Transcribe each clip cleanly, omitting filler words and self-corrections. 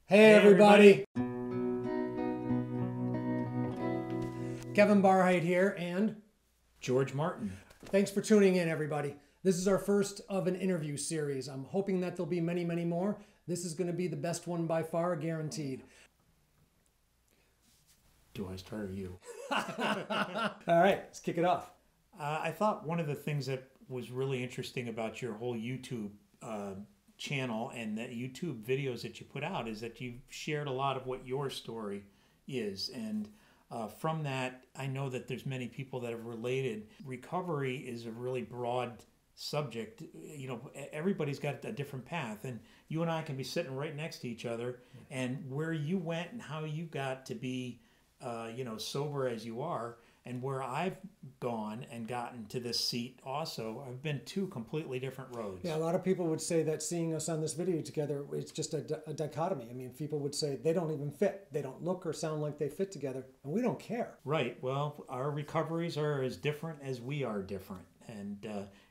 Hey everybody! Kevin Barheit here and George Martin. Thanks for tuning in, everybody. This is our first of an interview series. I'm hoping that there'll be many, many more. This is going to be the best one by far, guaranteed. Do I start or you? All right, let's kick it off. I thought one of the things that was really interesting about your whole YouTube channel and the YouTube videos that you put out is that you've shared a lot of what your story is. And from that, I know that there's many people that have related. Recovery is a really broad subject. You know, everybody's got a different path, and you and I can be sitting right next to each other, and where you went and how you got to be sober as you are, and where I've gone and gotten to this seat also, I've been two completely different roads. Yeah, a lot of people would say that seeing us on this video together, it's just a dichotomy. I mean, people would say they don't even fit. They don't look or sound like they fit together, and we don't care. Right. Well, our recoveries are as different as we are different. And,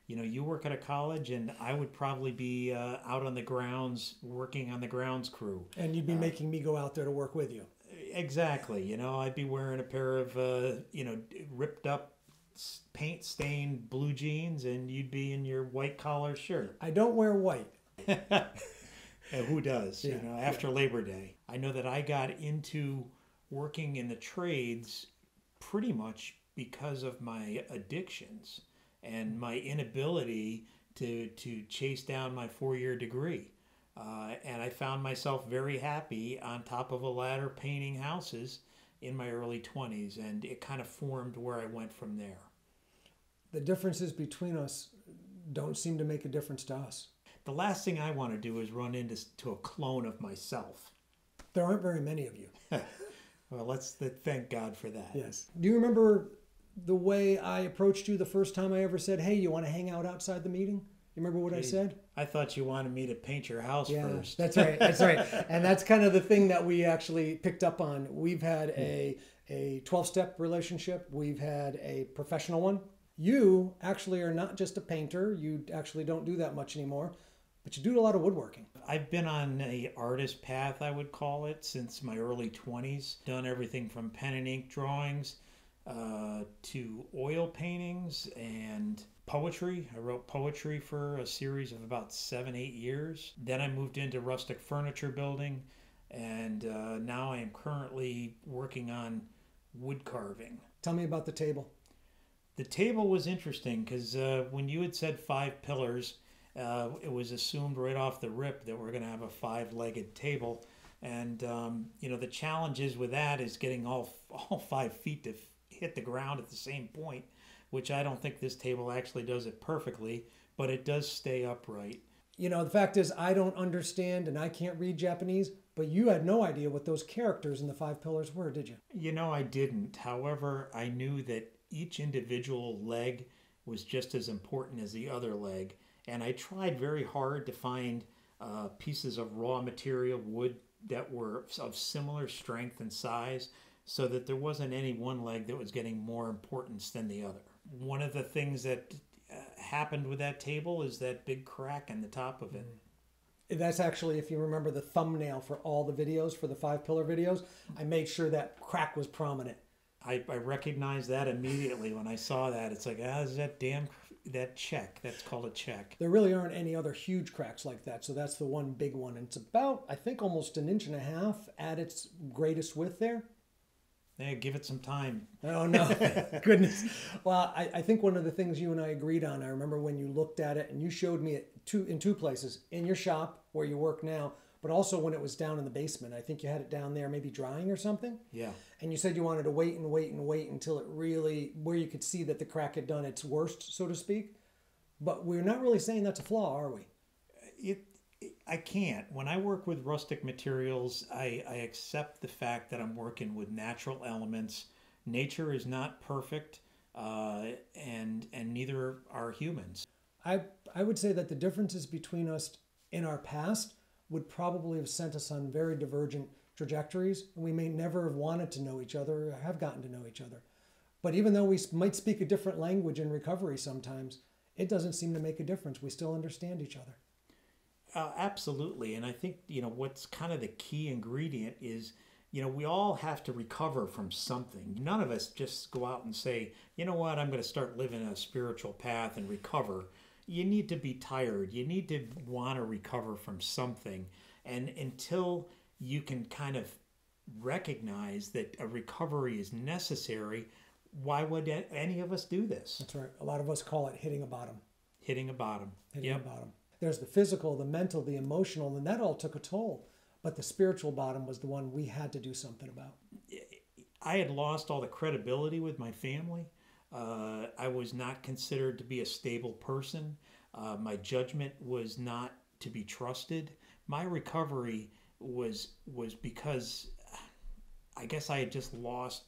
you work at a college, and I would probably be out on the grounds, working on the grounds crew. And you'd be making me go out there to work with you. Exactly. I'd be wearing a pair of, ripped up, paint stained blue jeans, and you'd be in your white collar shirt. I don't wear white. Who does? Yeah. After Labor Day. I know that I got into working in the trades pretty much because of my addictions and my inability to chase down my 4-year degree. And I found myself very happy on top of a ladder painting houses in my early 20s, and it kind of formed where I went from there. The differences between us don't seem to make a difference to us. The last thing I want to do is run into a clone of myself. There aren't very many of you. Well, let's thank God for that. Yes. Do you remember the way I approached you the first time I ever said, hey, you want to hang out outside the meeting? You remember what I said? I thought you wanted me to paint your house first. That's right. That's right. And that's kind of the thing that we actually picked up on. We've had a 12-step relationship. We've had a professional one. You actually are not just a painter. You actually don't do that much anymore, but you do a lot of woodworking. I've been on an artist path, I would call it, since my early 20s. Done everything from pen and ink drawings to oil paintings and poetry. I wrote poetry for a series of about 7-8 years. Then I moved into rustic furniture building, and now I am currently working on wood carving. Tell me about the table. The table was interesting because when you had said 5 pillars, it was assumed right off the rip that we're going to have a 5-legged table. And, the challenges with that is getting all 5 feet to hit the ground at the same point, which I don't think this table actually does it perfectly, but it does stay upright. The fact is I don't understand and I can't read Japanese, but you had no idea what those characters in the 5 pillars were, did you? I didn't. However, I knew that each individual leg was just as important as the other leg, and I tried very hard to find pieces of raw material, wood, that were of similar strength and size, so that there wasn't any one leg that was getting more importance than the other. One of the things that happened with that table is that big crack in the top of it. That's actually, if you remember the thumbnail for all the videos, for the 5-pillar videos, I made sure that crack was prominent. I recognized that immediately when I saw that. It's like, is that check? That's called a check. There really aren't any other huge cracks like that, so that's the one big one. And it's about, I think, almost 1.5 inches at its greatest width there. Yeah, give it some time. Oh, no. Goodness. Well, I think one of the things you and I agreed on, I remember when you looked at it and you showed me it in two places, in your shop where you work now, but also when it was down in the basement. I think you had it down there maybe drying or something. Yeah. And you said you wanted to wait until it really, where you could see that the crack had done its worst, so to speak. But we're not really saying that's a flaw, are we? I can't. When I work with rustic materials, I accept the fact that I'm working with natural elements. Nature is not perfect, and neither are humans. I would say that the differences between us in our past would probably have sent us on very divergent trajectories, and we may never have wanted to know each other or have gotten to know each other. But even though we might speak a different language in recovery sometimes, it doesn't seem to make a difference. We still understand each other. Absolutely. And I think, what's kind of the key ingredient is, we all have to recover from something. None of us just go out and say, you know what, I'm going to start living a spiritual path and recover. You need to be tired. You need to want to recover from something. And until you can kind of recognize that a recovery is necessary, why would any of us do this? That's right. A lot of us call it hitting a bottom. Hitting a bottom. Hitting a bottom. There's the physical, the mental, the emotional, and that all took a toll. But the spiritual bottom was the one we had to do something about. I had lost all the credibility with my family. I was not considered to be a stable person. My judgment was not to be trusted. My recovery was because I guess I had just lost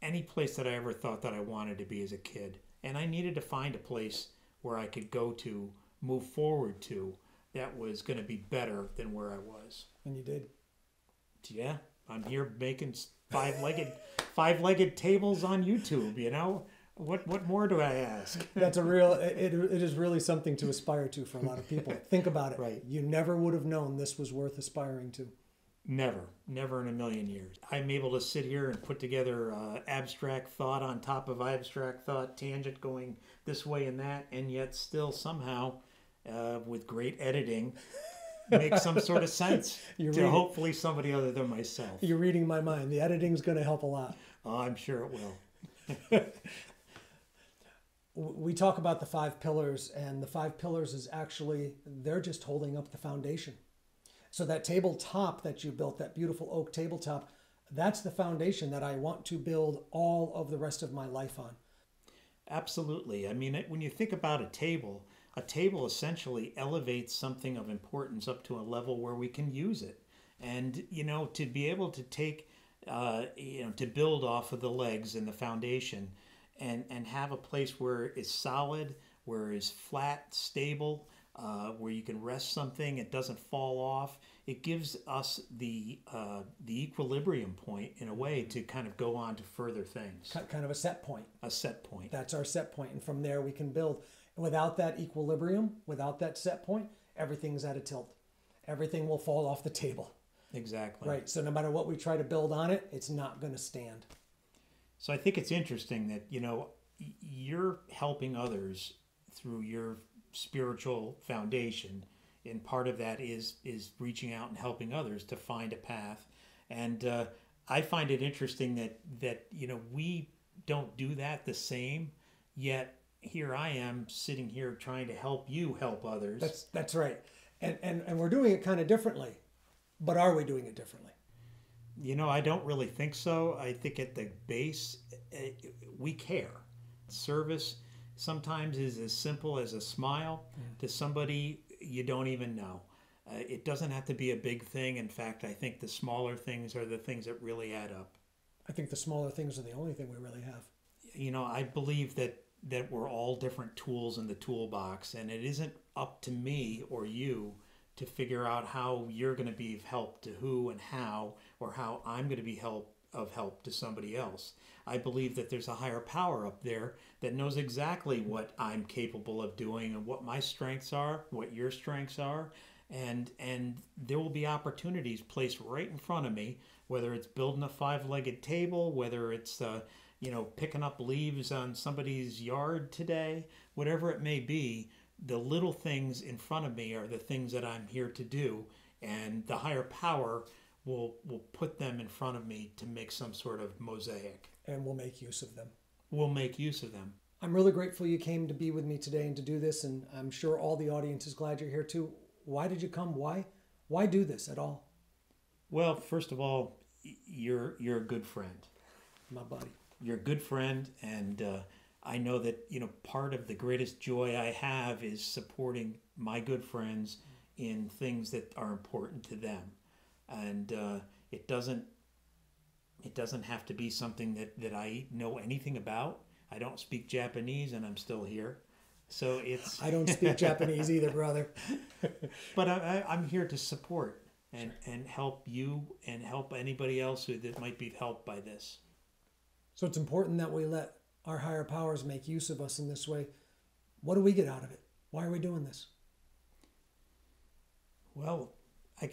any place that I ever thought that I wanted to be as a kid. And I needed to find a place where I could go to, move forward to, that was going to be better than where I was. And you did. Yeah, I'm here making five-legged tables on YouTube. What more do I ask? That's it is really something to aspire to for a lot of people. Think about it. Right. You never would have known this was worth aspiring to. Never in a million years. I'm able to sit here and put together abstract thought on top of abstract thought, tangent going this way and that, and yet still somehow, with great editing, make some sort of sense hopefully somebody other than myself. You're reading my mind. The editing's going to help a lot. Oh, I'm sure it will. We talk about the 5 pillars, and the 5 pillars is actually, they're just holding up the foundation. So that tabletop that you built, that beautiful oak tabletop, that's the foundation that I want to build all of the rest of my life on. Absolutely. I mean, when you think about a table essentially elevates something of importance up to a level where we can use it. And, to be able to take, to build off of the legs and the foundation and have a place where it's solid, where it's flat, stable, where you can rest something, it doesn't fall off. It gives us the equilibrium point in a way to kind of go on to further things. Kind of a set point. A set point. That's our set point, and from there we can build. And without that equilibrium, without that set point, everything's at a tilt. Everything will fall off the table. Exactly. Right. So no matter what we try to build on it, it's not going to stand. So I think it's interesting that you're helping others through your spiritual foundation, and part of that is reaching out and helping others to find a path. And I find it interesting that we don't do that the same, yet here I am sitting here trying to help you help others. That's right. And we're doing it kind of differently, but are we doing it differently? I don't really think so. I think at the base we care. Service sometimes is as simple as a smile to somebody you don't even know. It doesn't have to be a big thing. In fact, I think the smaller things are the things that really add up. I think the smaller things are the only thing we really have. I believe that we're all different tools in the toolbox, and it isn't up to me or you to figure out how you're going to be of help to who and how, or how I'm going to be of help to somebody else. I believe that there's a higher power up there that knows exactly what I'm capable of doing and what my strengths are, what your strengths are, and there will be opportunities placed right in front of me, whether it's building a 5-legged table, whether it's picking up leaves on somebody's yard today, whatever it may be. The little things in front of me are the things that I'm here to do, and the higher power will put them in front of me to make some sort of mosaic. And we'll make use of them. We'll make use of them. I'm really grateful you came to be with me today and to do this, and I'm sure all the audience is glad you're here too. Why did you come? Why do this at all? Well, first of all, you're a good friend. My buddy. You're a good friend, and I know that part of the greatest joy I have is supporting my good friends in things that are important to them, and it doesn't have to be something that I know anything about. I don't speak Japanese, and I'm still here, so it's. I don't speak Japanese either, brother. But I'm here to support and help you and help anybody else that might be helped by this. So it's important that we let our higher powers make use of us in this way. What do we get out of it? Why are we doing this? Well, I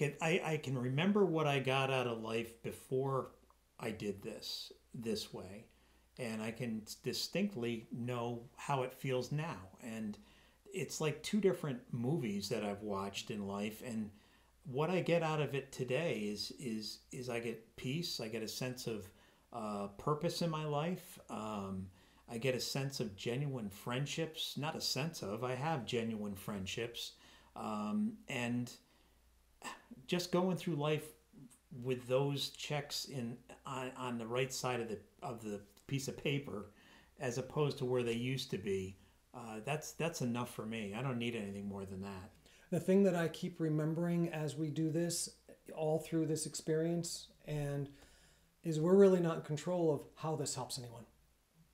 can remember what I got out of life before I did this way, and I can distinctly know how it feels now. And it's like two different movies that I've watched in life, and what I get out of it today is I get peace. I get a sense of purpose in my life. I get a sense of genuine friendships. Not a sense of. I have genuine friendships, and just going through life with those checks on the right side of the piece of paper, as opposed to where they used to be. That's enough for me. I don't need anything more than that. The thing that I keep remembering as we do this, all through this experience, and is we're really not in control of how this helps anyone.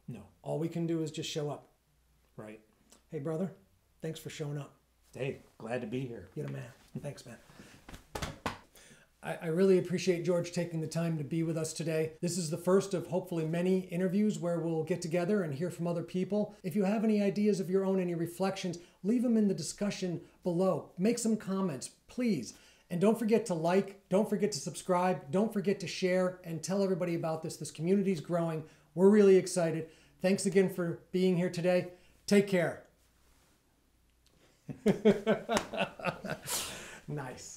No. All we can do is just show up. Right. Hey, brother, thanks for showing up. Hey, glad to be here. You're the man. Thanks, man. I really appreciate George taking the time to be with us today. This is the first of hopefully many interviews where we'll get together and hear from other people. If you have any ideas of your own, any reflections, leave them in the discussion below. Make some comments, please. And don't forget to like, don't forget to subscribe, don't forget to share, and tell everybody about this. This community is growing. We're really excited. Thanks again for being here today. Take care. Nice.